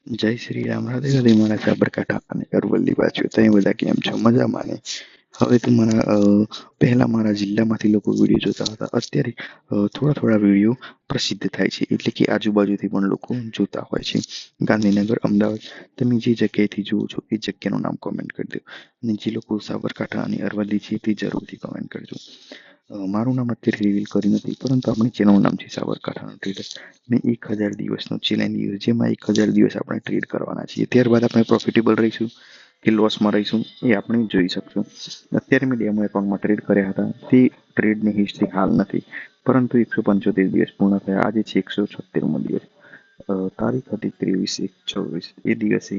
જય શ્રી રામ, રાધે રાધે મારા સાબરકાંઠા અને અરવલ્લી બાજુ તમે બધા કેમ છો? મજામાં ને? હવે તો પહેલા મારા જિલ્લામાંથી લોકો વિડીયો જોતા હતા. અત્યારે થોડા થોડા વિડીયો પ્રસિદ્ધ થાય છે, એટલે કે આજુબાજુથી પણ લોકો જોતા હોય છે. ગાંધીનગર, અમદાવાદ, તમે જે જગ્યાએથી જુઓ છો એ જગ્યાનું નામ કોમેન્ટ કરી દો. અને જે લોકો સાબરકાંઠા અને અરવલ્લી છે તે જરૂરથી કોમેન્ટ કરજો. મારું નામ અત્યારે રિવીલ કર્યું નથી, પરંતુ આપણી ચેનલનું નામ છે સાબરકાંઠાનો ટ્રેડર. મેં 1000 દિવસનો ચેલેન્જ લીધો, જેમાં 1000 દિવસ આપણે ટ્રેડ કરવાના છીએ. ત્યારબાદ આપણે પ્રોફિટેબલ રહીશું કે લોસમાં રહીશું એ આપણે જોઈ શકશું. અત્યારે મેં ડેમો એકાઉન્ટમાં ટ્રેડ કર્યા હતા, તે ટ્રેડની હિસ્ટ્રી હાલ નથી, પરંતુ 175 દિવસ પૂર્ણ થયા. આજે છે 176મો દિવસ. તારીખ હતી 23/1/24. એ દિવસે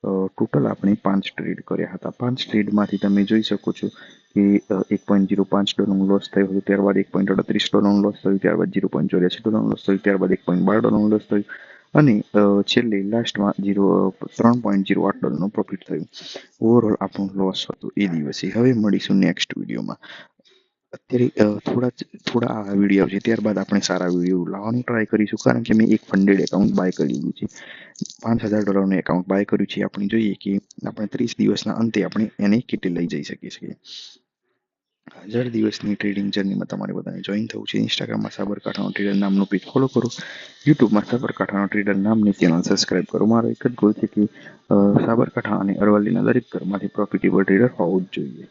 ટોટલ આપણે 5 ટ્રેડ કર્યા હતા. 5 ટ્રેડમાંથી તમે જોઈ શકો છો કે $1.05નું લોસ થયું હતું, ત્યારબાદ $1.38નું લોસ થયું, ત્યારબાદ $0.84નું લોસ થયું, ત્યારબાદ $1.12નું લોસ થયું, અને છેલ્લે લાસ્ટમાં 3.08 પ્રોફિટ થયું. ઓવરઓલ આપણું લોસ હતું એ દિવસે. હવે મળીશું નેક્સ્ટ વિડીયોમાં. અત્યારે થોડા આ વિડીયો આવશે, ત્યારબાદ આપણે સારા વિડીયો લાવવાનું ટ્રાય કરીશું, કારણ કે મેં એક ફંડેડ એકાઉન્ટ બાય કરેલું છે. $5000નું એકાઉન્ટ બાય કર્યું છે. આપણે જોઈએ કે આપણે 30 દિવસના અંતે આપણે એને કેટલે લઈ જઈ શકીએ છીએ. 1000 દિવસની ટ્રેડિંગ જર્નીમાં તમારે બધાને જોઈન થવું છે. ઇન્સ્ટાગ્રામમાં સાબરકાંઠાનો ટ્રેડર નામનું પેજ ફોલો કરો. યુટ્યુબમાં સાબરકાંઠાનો ટ્રેડર નામની ચેનલ સબસ્ક્રાઇબ કરો. મારો એક જ ગોલ છે કે સાબરકાંઠા અને અરવલ્લીના દરેક ઘરમાંથી પ્રોફિટેબલ ટ્રેડર હોવું જ જોઈએ.